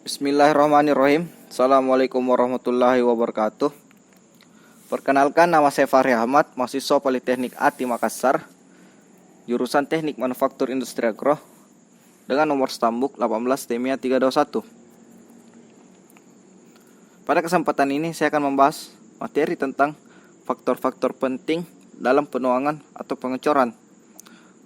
Bismillahirrahmanirrahim. Assalamualaikum warahmatullahi wabarakatuh. Perkenalkan, nama saya Fahri Ahmad, mahasiswa Politeknik ATI Makassar, jurusan Teknik Manufaktur Industri Agro, dengan nomor stambuk 18 TMIA 321. Pada kesempatan ini saya akan membahas materi tentang faktor-faktor penting dalam penuangan atau pengecoran.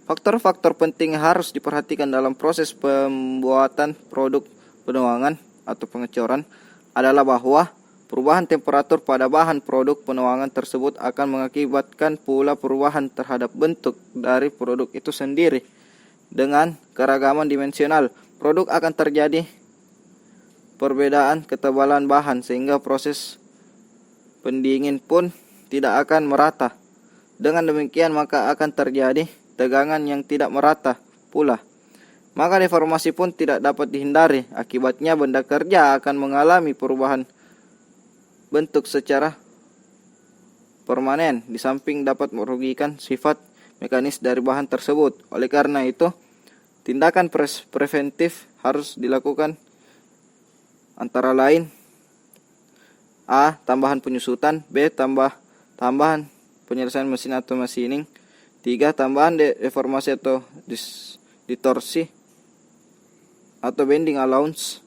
Faktor-faktor penting yang harus diperhatikan dalam proses pembuatan produk penuangan atau pengecoran adalah bahwa perubahan temperatur pada bahan produk penuangan tersebut akan mengakibatkan pula perubahan terhadap bentuk dari produk itu sendiri. Dengan keragaman dimensional, produk akan terjadi perbedaan ketebalan bahan sehingga proses pendingin pun tidak akan merata. Dengan demikian maka akan terjadi tegangan yang tidak merata pula. Maka deformasi pun tidak dapat dihindari. Akibatnya benda kerja akan mengalami perubahan bentuk secara permanen, di samping dapat merugikan sifat mekanis dari bahan tersebut. Oleh karena itu, tindakan preventif harus dilakukan, antara lain A. Tambahan penyusutan. B. Tambahan penyelesaian mesin atau machining. 3. Tambahan deformasi atau distorsi atau bending allowance.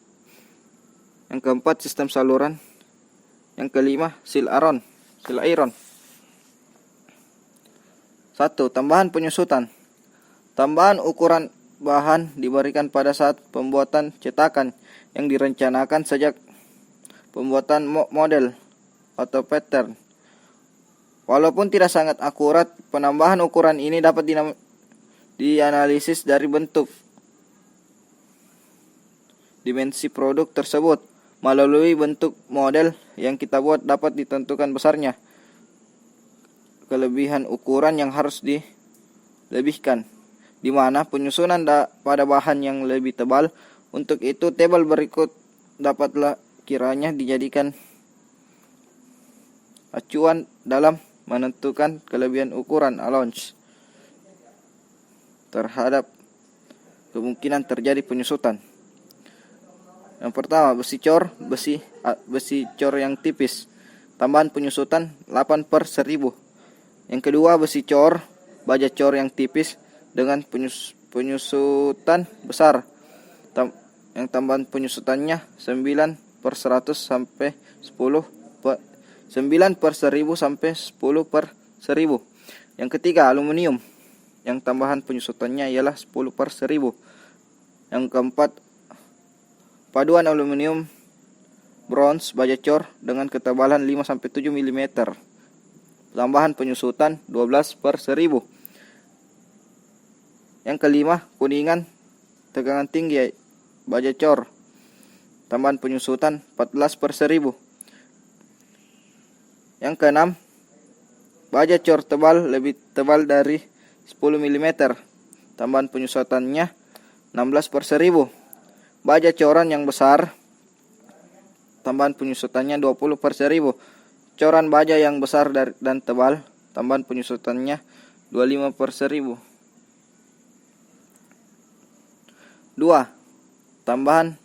Yang keempat, sistem saluran. Yang kelima, seal iron. 1. Tambahan penyusutan. Tambahan ukuran bahan diberikan pada saat pembuatan cetakan yang direncanakan sejak pembuatan model atau pattern. Walaupun tidak sangat akurat, penambahan ukuran ini dapat dianalisis dari bentuk dimensi produk tersebut. Melalui bentuk model yang kita buat dapat ditentukan besarnya kelebihan ukuran yang harus dilebihkan, di mana penyusunan pada bahan yang lebih tebal. Untuk itu, tabel berikut dapatlah kiranya dijadikan acuan dalam menentukan kelebihan ukuran allowance terhadap kemungkinan terjadi penyusutan. Yang pertama, besi cor yang tipis. Tambahan penyusutan 8/1000. Yang kedua, besi cor baja cor yang tipis dengan penyusutan besar. Yang tambahan penyusutannya 9/100 sampai 9/1000 sampai 10/1000. Yang ketiga, aluminium. Yang tambahan penyusutannya ialah 10/1000. Yang keempat, paduan aluminium bronze baja cor dengan ketebalan 5-7 mm. Tambahan penyusutan 12/1000. Yang kelima, kuningan tegangan tinggi baja cor. Tambahan penyusutan 14/1000. Yang keenam, baja cor tebal lebih tebal dari 10 mm. Tambahan penyusutannya 16/1000. Baja coran yang besar, tambahan penyusutannya 20/1000. Coran baja yang besar dan tebal, tambahan penyusutannya 25/1000. 2. Tambahan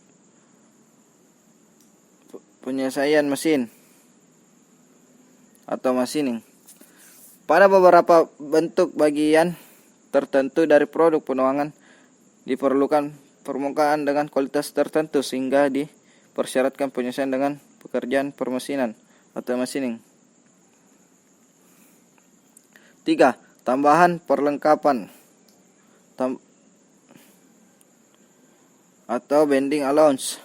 penyelesaian mesin atau machining. Pada beberapa bentuk bagian tertentu dari produk penuangan diperlukan permukaan dengan kualitas tertentu sehingga dipersyaratkan penyelesaian dengan pekerjaan permesinan atau machining. 3. Tambahan perlengkapan atau bending allowance.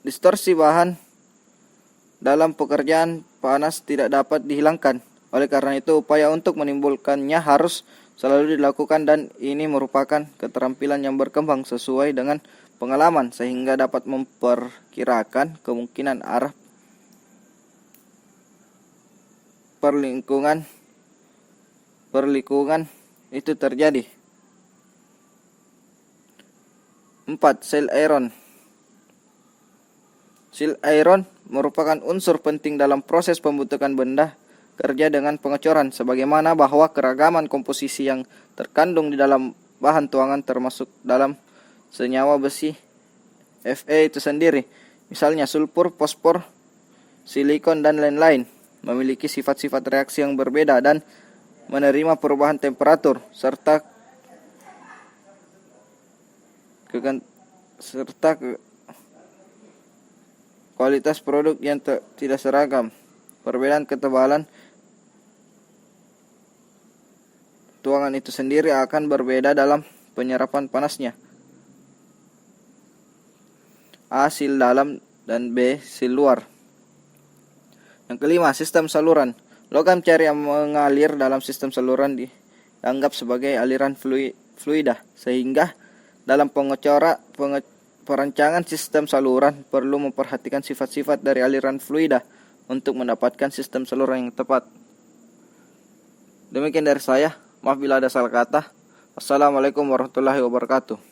Distorsi bahan dalam pekerjaan panas tidak dapat dihilangkan. Oleh karena itu, upaya untuk menimbulkannya harus selalu dilakukan, dan ini merupakan keterampilan yang berkembang sesuai dengan pengalaman sehingga dapat memperkirakan kemungkinan arah perlingkungan itu terjadi. 4. Seal iron. Seal iron merupakan unsur penting dalam proses pembentukan benda kerja dengan pengecoran, sebagaimana bahwa keragaman komposisi yang terkandung di dalam bahan tuangan termasuk dalam senyawa besi Fe itu sendiri, misalnya sulfur, fosfor, silikon, dan lain-lain, memiliki sifat-sifat reaksi yang berbeda dan menerima perubahan temperatur serta kualitas produk yang tidak seragam. Perbedaan ketebalan tuangan itu sendiri akan berbeda dalam penyerapan panasnya. A. Sil dalam dan B. Sil luar. Yang kelima, sistem saluran. Logam cair yang mengalir dalam sistem saluran dianggap sebagai aliran fluida, sehingga dalam perancangan sistem saluran perlu memperhatikan sifat-sifat dari aliran fluida untuk mendapatkan sistem saluran yang tepat. Demikian dari saya. Maaf bila ada salah kata. Assalamualaikum warahmatullahi wabarakatuh.